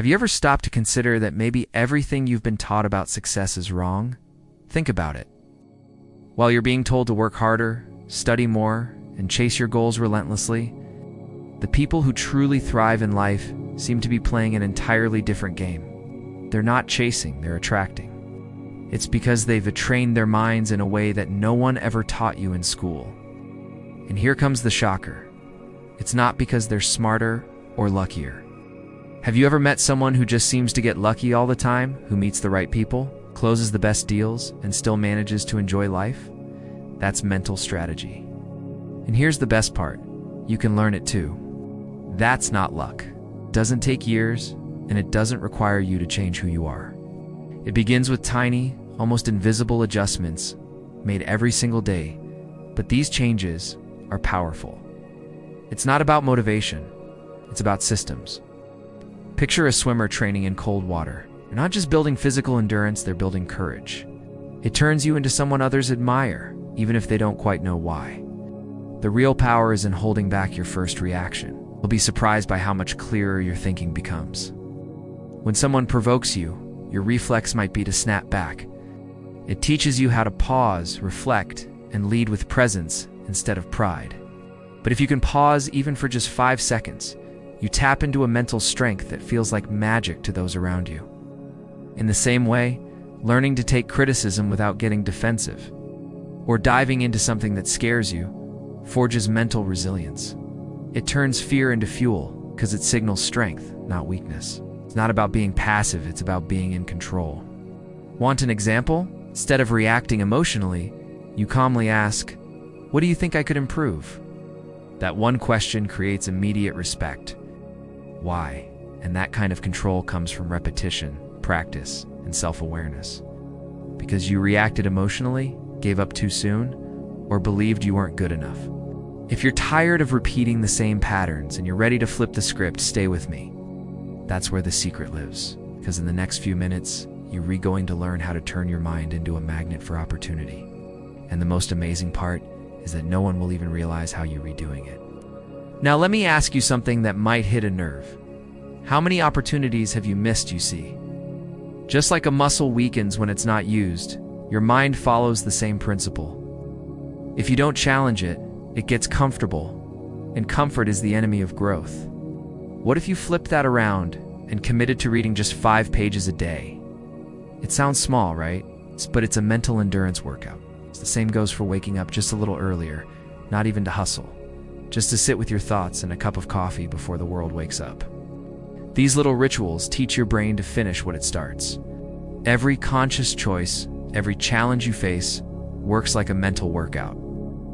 Have you ever stopped to consider that maybe everything you've been taught about success is wrong? Think about it. While you're being told to work harder, study more, and chase your goals relentlessly, the people who truly thrive in life seem to be playing an entirely different game. They're not chasing, they're attracting. It's because they've trained their minds in a way that no one ever taught you in school. And here comes the shocker. It's not because they're smarter or luckier. Have you ever met someone who just seems to get lucky all the time, who meets the right people, closes the best deals, and still manages to enjoy life? That's mental strategy. And here's the best part. You can learn it too. That's not luck. It doesn't take years, and it doesn't require you to change who you are. It begins with tiny, almost invisible adjustments made every single day, but these changes are powerful. It's not about motivation, it's about systems. Picture a swimmer training in cold water. They're not just building physical endurance, they're building courage. It turns you into someone others admire, even if they don't quite know why. The real power is in holding back your first reaction. You'll be surprised by how much clearer your thinking becomes. When someone provokes you, your reflex might be to snap back. It teaches you how to pause, reflect, and lead with presence instead of pride. But if you can pause even for just 5 seconds, you tap into a mental strength that feels like magic to those around you. In the same way, learning to take criticism without getting defensive, or diving into something that scares you, forges mental resilience. It turns fear into fuel because it signals strength, not weakness. It's not about being passive, it's about being in control. Want an example? Instead of reacting emotionally, you calmly ask, "What do you think I could improve?" That one question creates immediate respect. Why? And that kind of control comes from repetition, practice, and self-awareness. Because you reacted emotionally, gave up too soon, or believed you weren't good enough. If you're tired of repeating the same patterns and you're ready to flip the script, stay with me. That's where the secret lives. Because in the next few minutes, you're going to learn how to turn your mind into a magnet for opportunity. And the most amazing part is that no one will even realize how you're redoing it. Now let me ask you something that might hit a nerve. How many opportunities have you missed, you see? Just like a muscle weakens when it's not used, your mind follows the same principle. If you don't challenge it, it gets comfortable, and comfort is the enemy of growth. What if you flipped that around and committed to reading just 5 pages a day? It sounds small, right? But it's a mental endurance workout. The same goes for waking up just a little earlier, not even to hustle, just to sit with your thoughts and a cup of coffee before the world wakes up. These little rituals teach your brain to finish what it starts. Every conscious choice, every challenge you face, works like a mental workout.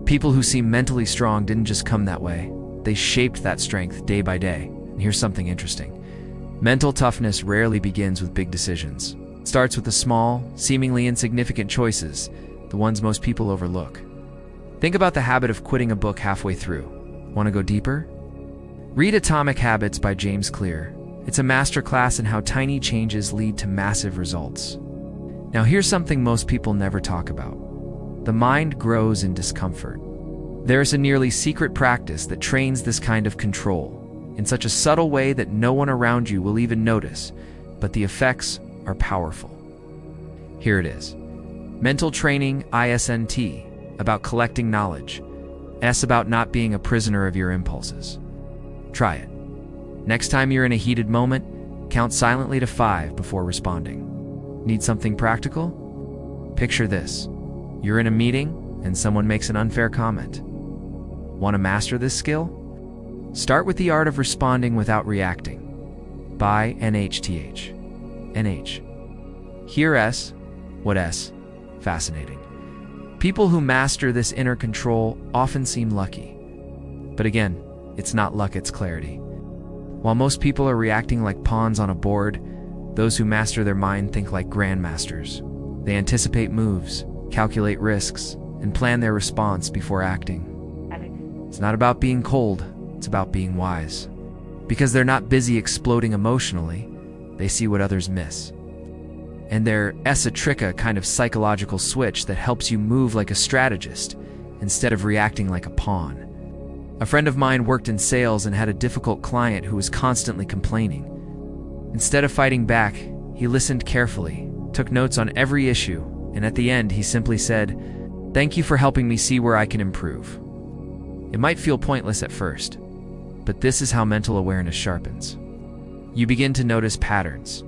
People who seem mentally strong didn't just come that way. They shaped that strength day by day. And here's something interesting. Mental toughness rarely begins with big decisions. It starts with the small, seemingly insignificant choices, the ones most people overlook. Think about the habit of quitting a book halfway through. Want to go deeper? Read Atomic Habits by James Clear. It's a masterclass in how tiny changes lead to massive results. Now here's something most people never talk about. The mind grows in discomfort. There's a nearly secret practice that trains this kind of control in such a subtle way that no one around you will even notice, but the effects are powerful. Here it is. Mental training, ISNT, about collecting knowledge. S about not being a prisoner of your impulses. Try it. Next time you're in a heated moment, count silently to 5 before responding. Need something practical? Picture this. You're in a meeting and someone makes an unfair comment. Want to master this skill? Start with the art of responding without reacting. By NHTH. NH. Here S. What S? Fascinating. People who master this inner control often seem lucky. But again, it's not luck, it's clarity. While most people are reacting like pawns on a board, those who master their mind think like grandmasters. They anticipate moves, calculate risks, and plan their response before acting. It's not about being cold, it's about being wise. Because they're not busy exploding emotionally, they see what others miss. And they're a trick, a kind of psychological switch that helps you move like a strategist instead of reacting like a pawn. A friend of mine worked in sales and had a difficult client who was constantly complaining. Instead of fighting back, he listened carefully, took notes on every issue, and at the end he simply said, "Thank you for helping me see where I can improve." It might feel pointless at first, but this is how mental awareness sharpens. You begin to notice patterns,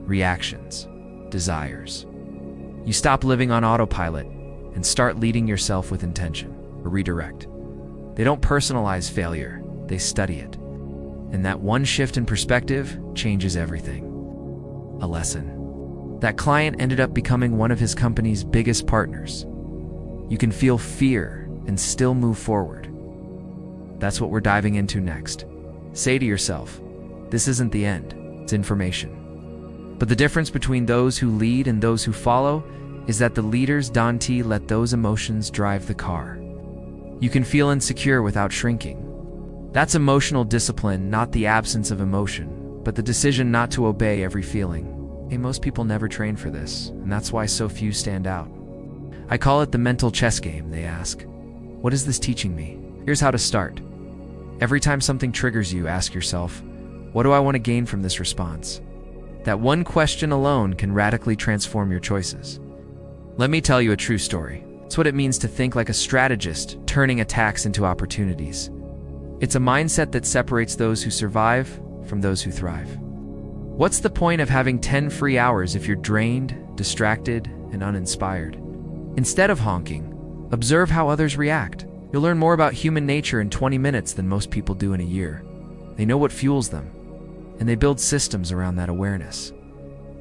reactions, desires. You stop living on autopilot and start leading yourself with intention, or redirect. They don't personalize failure, they study it. And that one shift in perspective changes everything. A lesson. That client ended up becoming one of his company's biggest partners. You can feel fear and still move forward. That's what we're diving into next. Say to yourself, this isn't the end, it's information. But the difference between those who lead and those who follow is that the leaders Dante let those emotions drive the car. You can feel insecure without shrinking. That's emotional discipline, not the absence of emotion, but the decision not to obey every feeling. Hey, most people never train for this, and that's why so few stand out. I call it the mental chess game. They ask, what is this teaching me? Here's how to start. Every time something triggers you, ask yourself, what do I want to gain from this response? That one question alone can radically transform your choices. Let me tell you a true story. It's what it means to think like a strategist, turning attacks into opportunities. It's a mindset that separates those who survive from those who thrive. What's the point of having 10 free hours if you're drained, distracted, and uninspired? Instead of honking, observe how others react. You'll learn more about human nature in 20 minutes than most people do in a year. They know what fuels them, and they build systems around that awareness.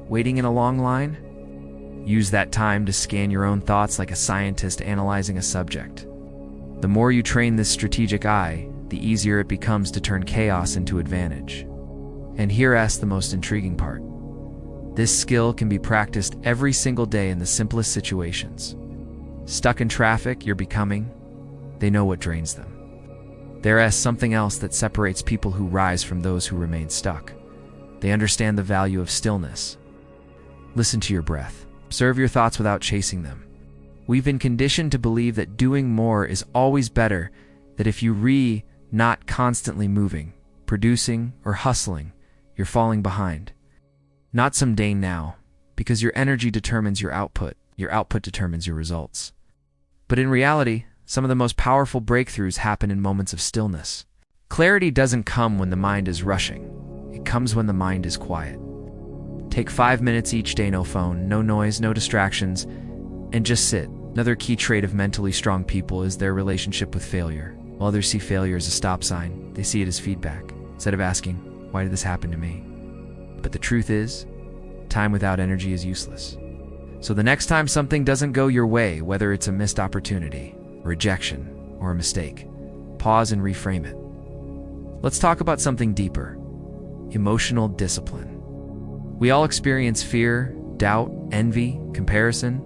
Waiting in a long line? Use that time to scan your own thoughts like a scientist analyzing a subject. The more you train this strategic eye, the easier it becomes to turn chaos into advantage. And here's the most intriguing part. This skill can be practiced every single day in the simplest situations. Stuck in traffic, you're becoming. They know what drains them. There's something else that separates people who rise from those who remain stuck. They understand the value of stillness. Listen to your breath. Observe your thoughts without chasing them. We've been conditioned to believe that doing more is always better, that if you not constantly moving, producing, or hustling, you're falling behind. Not someday now, because your energy determines your output determines your results. But in reality, some of the most powerful breakthroughs happen in moments of stillness. Clarity doesn't come when the mind is rushing. It comes when the mind is quiet. Take 5 minutes each day, no phone, no noise, no distractions, and just sit. Another key trait of mentally strong people is their relationship with failure. While others see failure as a stop sign, they see it as feedback, instead of asking, why did this happen to me? But the truth is, time without energy is useless. So the next time something doesn't go your way, whether it's a missed opportunity, rejection, or a mistake, pause and reframe it. Let's talk about something deeper: emotional discipline. We all experience fear, doubt, envy, comparison.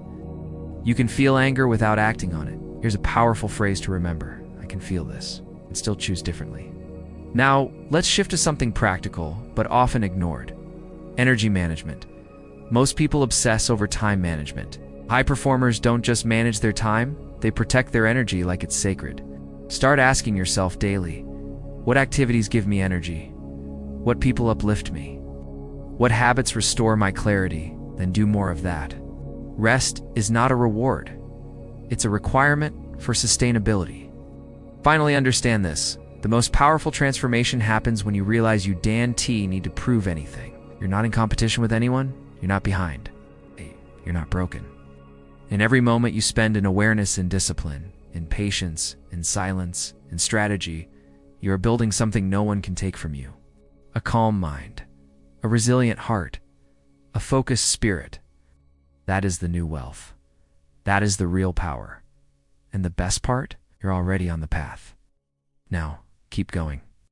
You can feel anger without acting on it. Here's a powerful phrase to remember: I can feel this, and still choose differently. Now, let's shift to something practical, but often ignored: energy management. Most people obsess over time management. High performers don't just manage their time, they protect their energy like it's sacred. Start asking yourself daily, what activities give me energy? What people uplift me? What habits restore my clarity? Then do more of that. Rest is not a reward. It's a requirement for sustainability. Finally, understand this. The most powerful transformation happens when you realize you need to prove anything. You're not in competition with anyone. You're not behind. You're not broken. In every moment you spend in awareness and discipline, in patience, in silence, in strategy, you are building something no one can take from you. A calm mind, a resilient heart, a focused spirit. That is the new wealth. That is the real power. And the best part? You're already on the path. Now, keep going.